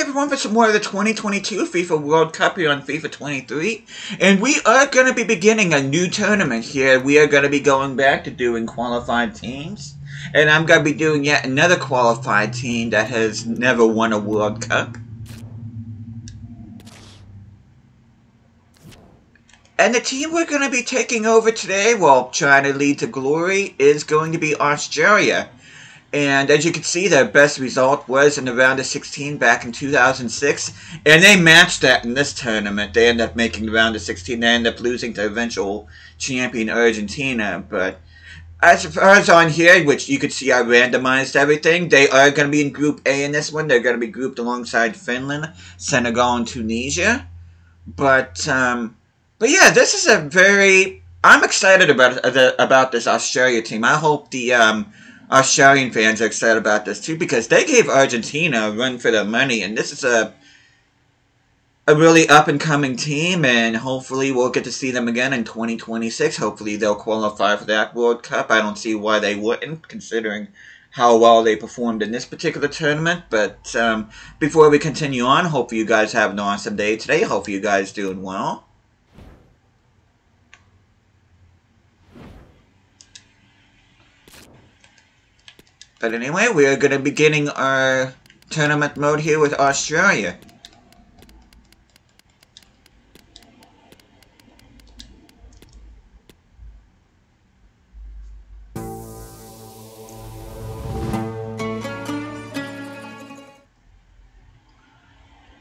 everyone for some more of the 2022 FIFA World Cup here on FIFA 23. And we are going to be beginning a new tournament here. We are going to be going back to doing qualified teams. And I'm going to be doing yet another qualified team that has never won a World Cup. And the team we're going to be taking over today, well, trying to lead to glory, is going to be Australia. And as you can see, their best result was in the round of 16 back in 2006. And they matched that in this tournament. They ended up making the round of 16. They ended up losing to eventual champion Argentina. But as far as on here, which you can see I randomized everything, they are going to be in Group A in this one. They're going to be grouped alongside Finland, Senegal, and Tunisia. But yeah, this is a very... I'm excited about this Australia team. I hope the Australian fans are excited about this too, because they gave Argentina a run for their money, and this is a really up-and-coming team, and hopefully we'll get to see them again in 2026. Hopefully they'll qualify for that World Cup. I don't see why they wouldn't, considering how well they performed in this particular tournament. But before we continue on, hope you guys have an awesome day today. Hope you guys doing well. But anyway, we are going to be beginning our tournament mode here with Australia.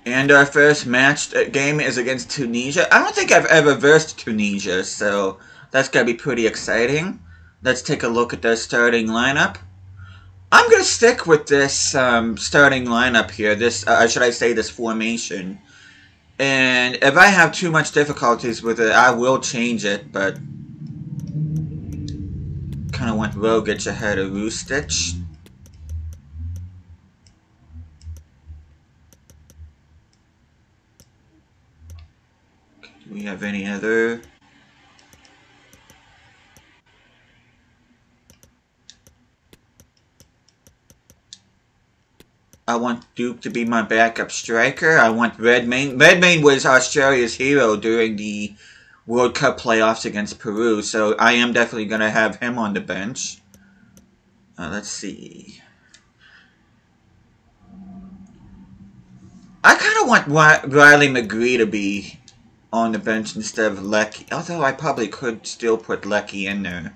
And our first match game is against Tunisia. I don't think I've ever versed Tunisia, so that's going to be pretty exciting. Let's take a look at their starting lineup. I'm going to stick with this starting lineup here, this, should I say this formation. And if I have too much difficulties with it, I will change it, but kind of want Rogic ahead of Rustic. Do we have any other... I want Duke to be my backup striker. I want Redmayne. Redmayne was Australia's hero during the World Cup playoffs against Peru, so I am definitely going to have him on the bench. Let's see. I kind of want Riley McGree to be on the bench instead of Leckie, although I probably could still put Leckie in there.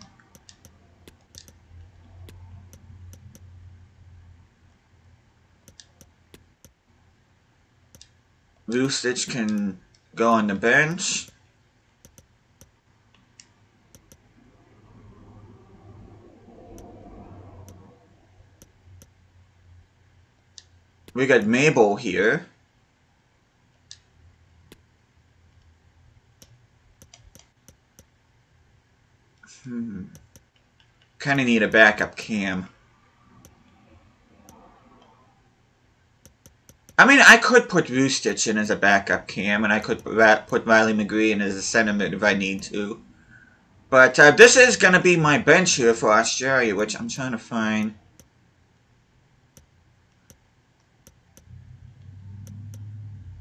Rustic can go on the bench. We got Mabel here. Kind of need a backup cam. I mean, I could put Rustic in as a backup cam, and I could put Riley McGree in as a center mid if I need to. But this is going to be my bench here for Australia, which I'm trying to find.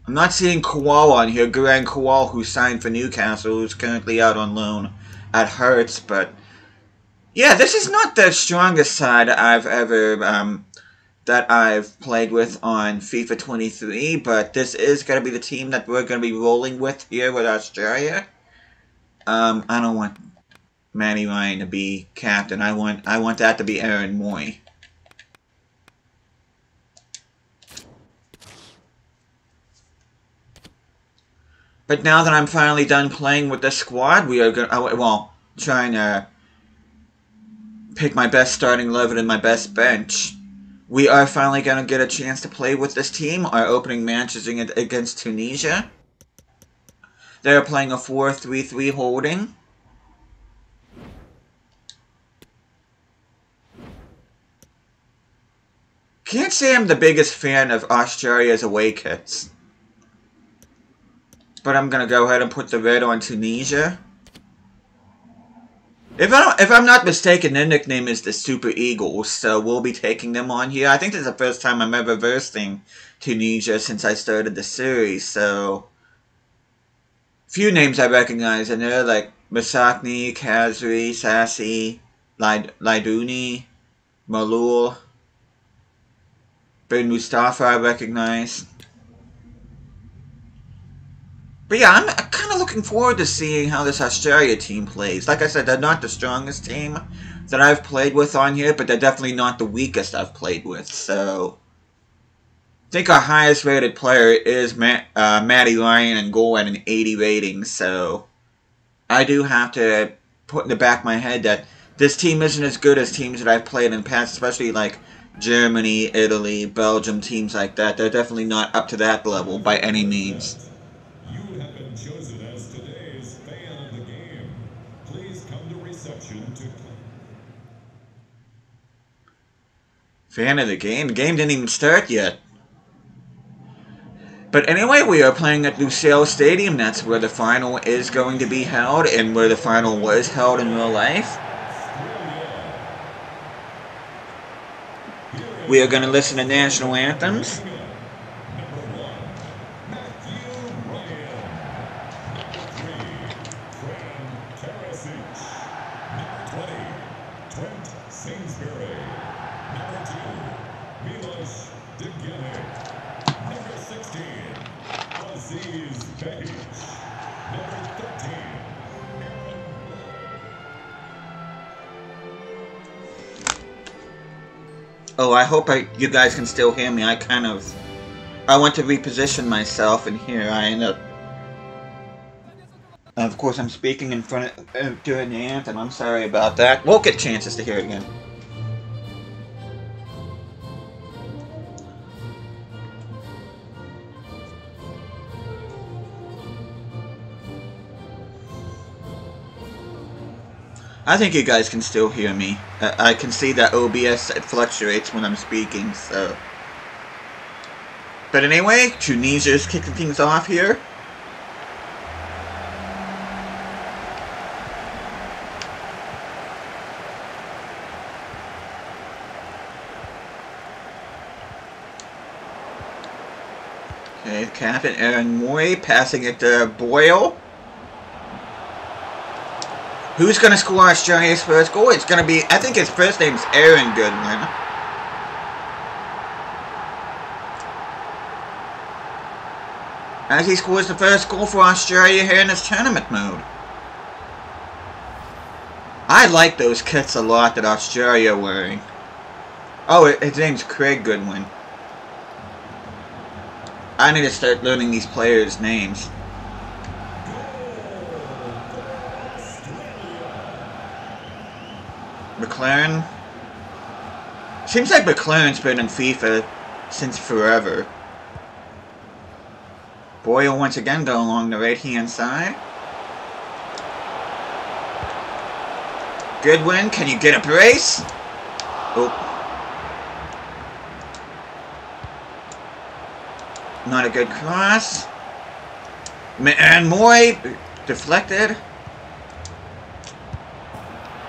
I'm not seeing Kowal on here, Garang Kowal, who signed for Newcastle, who's currently out on loan at Hertz. But yeah, this is not the strongest side I've ever... that I've played with on FIFA 23, but this is going to be the team that we're going to be rolling with here with Australia. I don't want Matty Ryan to be captain. I want that to be Aaron Moy. But now that I'm finally done playing with the squad, we are going to, well, trying to pick my best starting 11 and my best bench. We are finally going to get a chance to play with this team. Our opening match is against Tunisia. They're playing a 4-3-3 holding. Can't say I'm the biggest fan of Australia's away kits. But I'm going to go ahead and put the red on Tunisia. If I'm not mistaken, their nickname is the Super Eagles, so we'll be taking them on here. I think this is the first time I'm ever versing Tunisia since I started the series, so few names I recognize in there, like Masakni, Kazri, Sassi, Laidouni, Malul, Ben Mustafa I recognize. But yeah, I'm kind of looking forward to seeing how this Australia team plays. Like I said, they're not the strongest team that I've played with on here, but they're definitely not the weakest I've played with. So, I think our highest rated player is Matty Ryan in goal at an 80 rating. So, I do have to put in the back of my head that this team isn't as good as teams that I've played in the past, especially like Germany, Italy, Belgium, teams like that. They're definitely not up to that level by any means. Fan of the game? The game didn't even start yet. But anyway, we are playing at Lusail Stadium. That's where the final is going to be held, and where the final was held in real life. We are going to listen to national anthems. Oh, I hope you guys can still hear me. I went to reposition myself, and here I end up. Of course, I'm speaking in front of during the anthem. I'm sorry about that. We'll get chances to hear it again. I think you guys can still hear me. I can see that OBS fluctuates when I'm speaking, so. But anyway, Tunisia is kicking things off here. Okay, Captain Aaron Moy passing it to Boyle. Who's going to score Australia's first goal? It's going to be, I think his first name's Aaron Goodwin. As he scores the first goal for Australia here in this tournament mode. I like those kits a lot that Australia are wearing. Oh, his name's Craig Goodwin. I need to start learning these players' names. McLaren. Seems like McLaren's been in FIFA since forever. Boyle once again going along the right-hand side. Goodwin, can you get a brace? Oh. Not a good cross. And Moy deflected.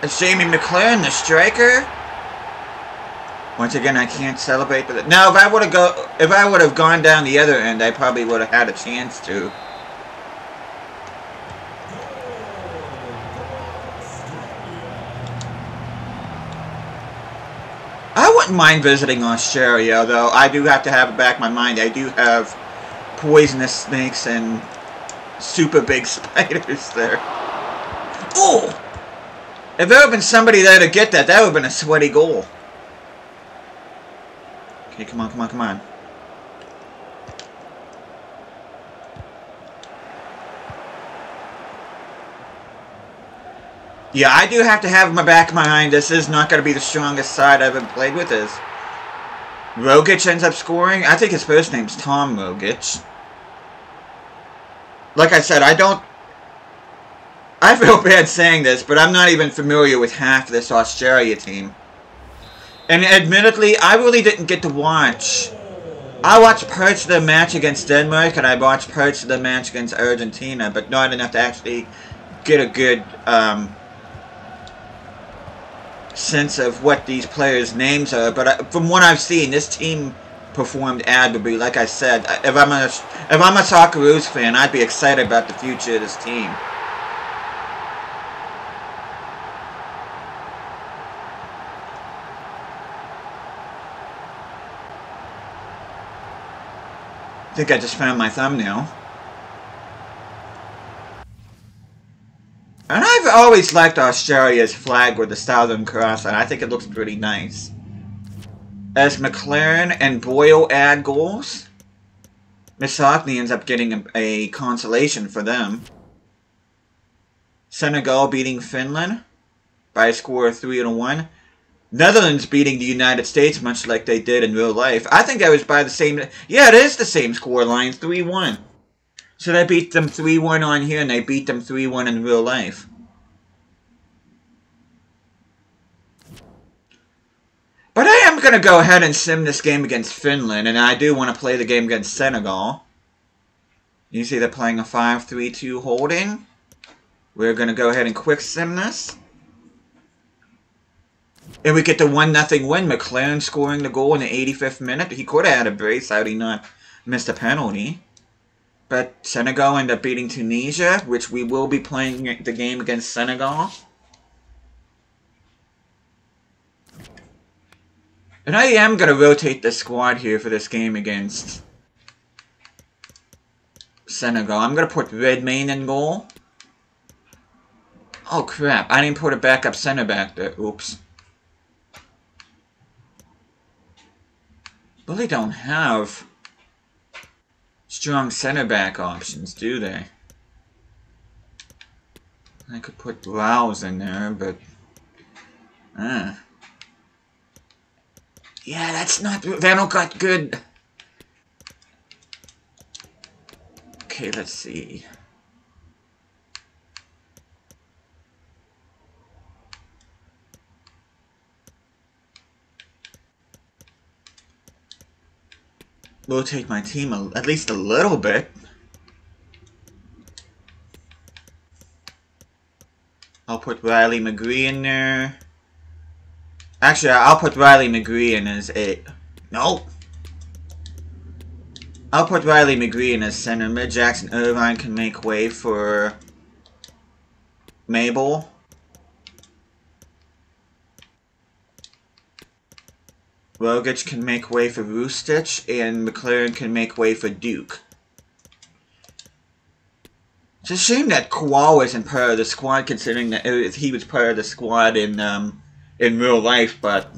It's Jamie McLaren, the striker. Once again, I can't celebrate with it. Now, if I would have gone down the other end, I probably would have had a chance to. I wouldn't mind visiting Australia, though I do have to have it back in my mind. I do have poisonous snakes and super big spiders there. Oh! If there had been somebody there to get that, that would have been a sweaty goal. Okay, come on, come on, come on. Yeah, I do have to have in my back of my mind, this is not going to be the strongest side I've ever played with this. Rogic ends up scoring. I think his first name's Tom Rogic. Like I said, I feel bad saying this, but I'm not even familiar with half this Australia team. And admittedly, I really didn't get to watch. I watched parts of the match against Denmark, and I watched parts of the match against Argentina, but not enough to actually get a good sense of what these players' names are, but from what I've seen, this team performed admirably. Like I said, if I'm a Socceroos fan, I'd be excited about the future of this team. I think I just found my thumbnail. And I've always liked Australia's flag with the Southern Cross, and I think it looks pretty nice. As McLaren and Boyle add goals, Misogny ends up getting a consolation for them. Senegal beating Finland by a score of 3-1. Netherlands beating the United States, much like they did in real life. I think that was by the same... Yeah, it is the same score line, 3-1. So they beat them 3-1 on here, and they beat them 3-1 in real life. But I am going to go ahead and sim this game against Finland, and I do want to play the game against Senegal. You see they're playing a 5-3-2 holding. We're going to go ahead and quick sim this. And we get the 1-0 win. McLaren scoring the goal in the 85th minute. He could have had a brace had he not missed a penalty. But Senegal end up beating Tunisia, which we will be playing the game against Senegal. And I am going to rotate the squad here for this game against Senegal. I'm going to put Redmayne in goal. Oh crap, I didn't put a backup center back there. Oops. Really don't have strong center back options, do they? I could put Rouse in there, but... Yeah, that's not... That'll got good... Okay, let's see. Rotate my team at least a little bit. I'll put Riley McGree in there. Actually, I'll put Riley McGree in as a... Nope. I'll put Riley McGree in as center mid. Jackson Irvine can make way for Mabel. Rogic can make way for Roostich, and McLaren can make way for Duke. It's a shame that Kowal isn't part of the squad, considering that he was part of the squad in real life. But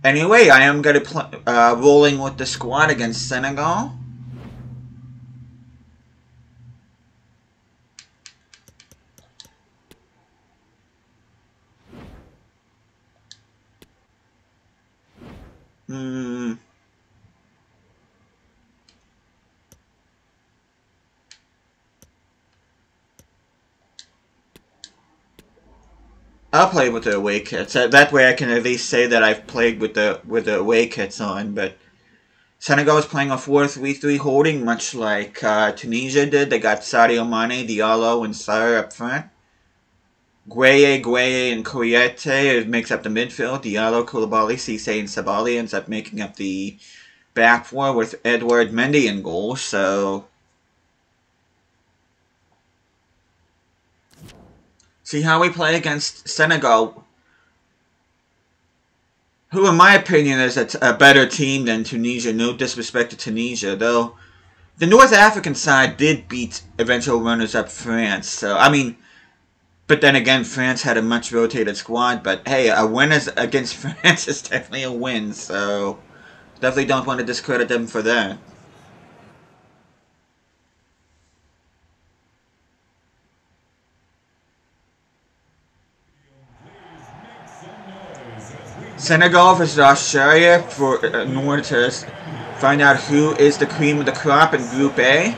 anyway, I am going to rolling with the squad against Senegal. I'll play with the away kits. That way I can at least say that I've played with the away kits on. But Senegal is playing a 4-3-3 holding, much like Tunisia did. They got Sadio Mane, Diallo, and Sarr up front. Gueye, and Koyete makes up the midfield. Diallo, Koulibaly, Cisse, and Sabali ends up making up the back four with Edouard Mendy in goal. So see how we play against Senegal, who in my opinion is a better team than Tunisia. No disrespect to Tunisia, though. The North African side did beat eventual runners-up France. So, I mean... But then again, France had a much rotated squad. But hey, a win against France is definitely a win. So definitely don't want to discredit them for that. Senegal versus Australia in order to find out who is the cream of the crop in Group A.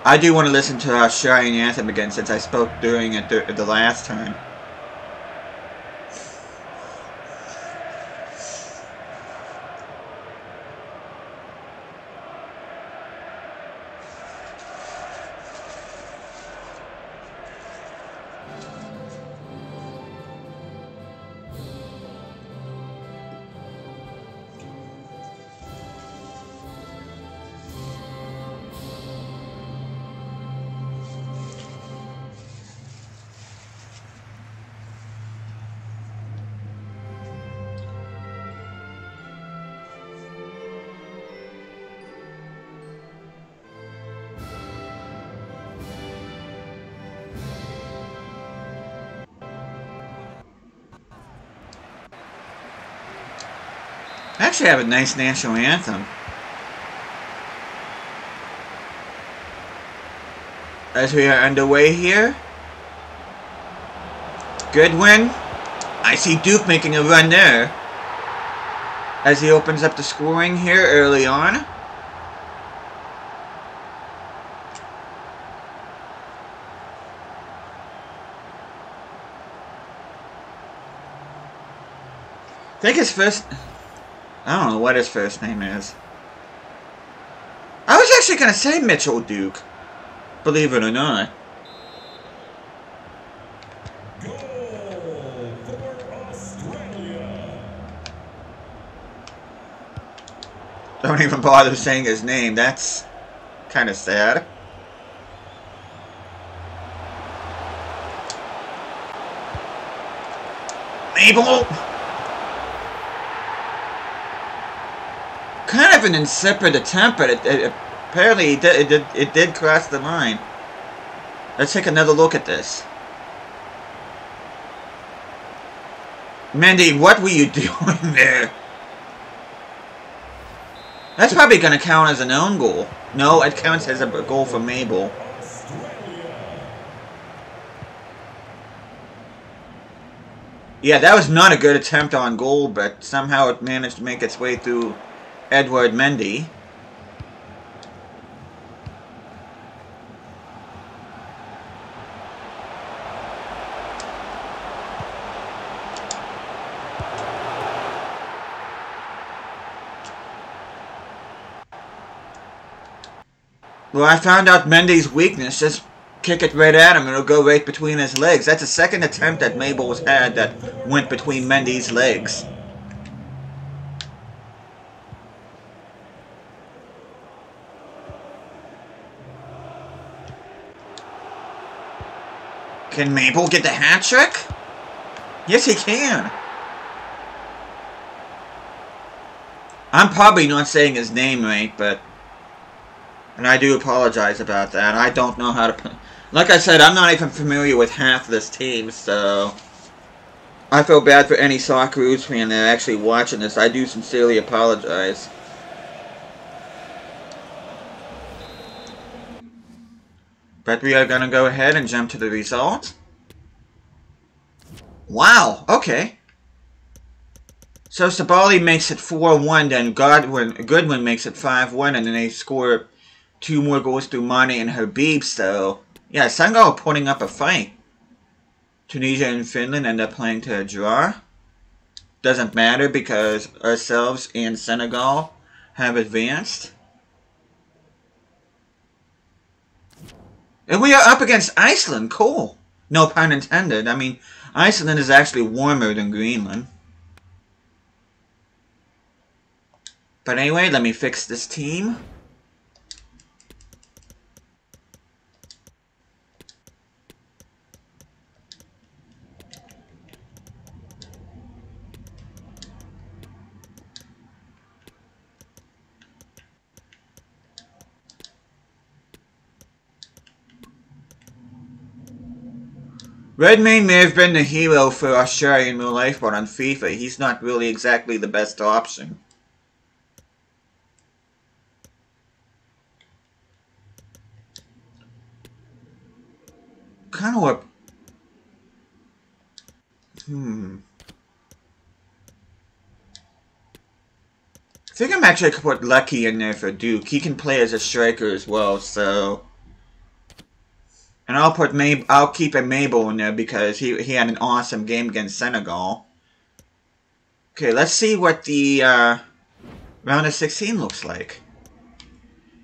I do want to listen to our Australian anthem again since I spoke during it the last time. Actually have a nice national anthem. As we are underway here. Good win. I see Duke making a run there. As he opens up the scoring here early on. I think his first... I don't know what his first name is. I was actually going to say Mitchell Duke. Believe it or not. Goal for Australia. Don't even bother saying his name. That's kind of sad. Mabel! Kind of an insipid attempt, but apparently it did cross the line. Let's take another look at this. Mendy, what were you doing there? That's probably going to count as an own goal. No, it counts as a goal for Mabel. Yeah, that was not a good attempt on goal, but somehow it managed to make its way through Edward Mendy. Well, I found out Mendy's weakness. Just kick it right at him and it'll go right between his legs. That's the second attempt that Mabel's had that went between Mendy's legs. Can Mabel get the hat trick? Yes, he can. I'm probably not saying his name right, but... And I do apologize about that. I don't know how to... Like I said, I'm not even familiar with half this team, so... I feel bad for any Socceroos fan that are actually watching this. I do sincerely apologize. But we are going to go ahead and jump to the result. Wow, okay. So Sabali makes it 4-1, then Goodwin makes it 5-1, and then they score 2 more goals through Mane and Habib, so... Yeah, Senegal are putting up a fight. Tunisia and Finland end up playing to a draw. Doesn't matter because ourselves and Senegal have advanced. And we are up against Iceland. Cool. No pun intended. I mean, Iceland is actually warmer than Greenland. But anyway, let me fix this team. Redmayne may have been the hero for Australia in real life, but on FIFA, he's not really exactly the best option. Kind of what... I think I'm actually going to put Lucky in there for Duke. He can play as a striker as well, so... And I'll keep a Mabel in there because he had an awesome game against Senegal. Okay, let's see what the round of 16 looks like.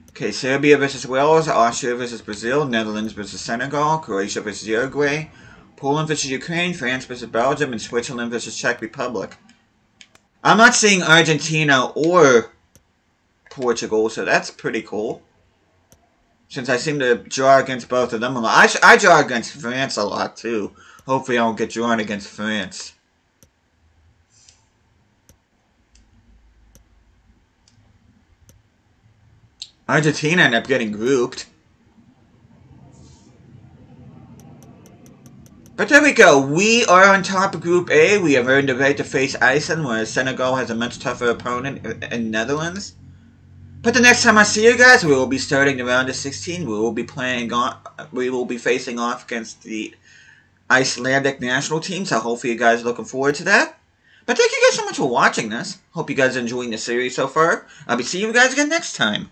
Okay, Serbia versus Wales, Austria versus Brazil, Netherlands versus Senegal, Croatia versus Uruguay, Poland versus Ukraine, France versus Belgium, and Switzerland versus Czech Republic. I'm not seeing Argentina or Portugal, so that's pretty cool. Since I seem to draw against both of them a lot. I draw against France a lot, too. Hopefully I don't get drawn against France. Argentina ended up getting grouped. But there we go. We are on top of Group A. We have earned the right to face Iceland, whereas Senegal has a much tougher opponent in Netherlands. But the next time I see you guys, we will be starting the round of 16. We will be facing off against the Icelandic national team. So hopefully you guys are looking forward to that. But thank you guys so much for watching this. Hope you guys are enjoying the series so far. I'll be seeing you guys again next time.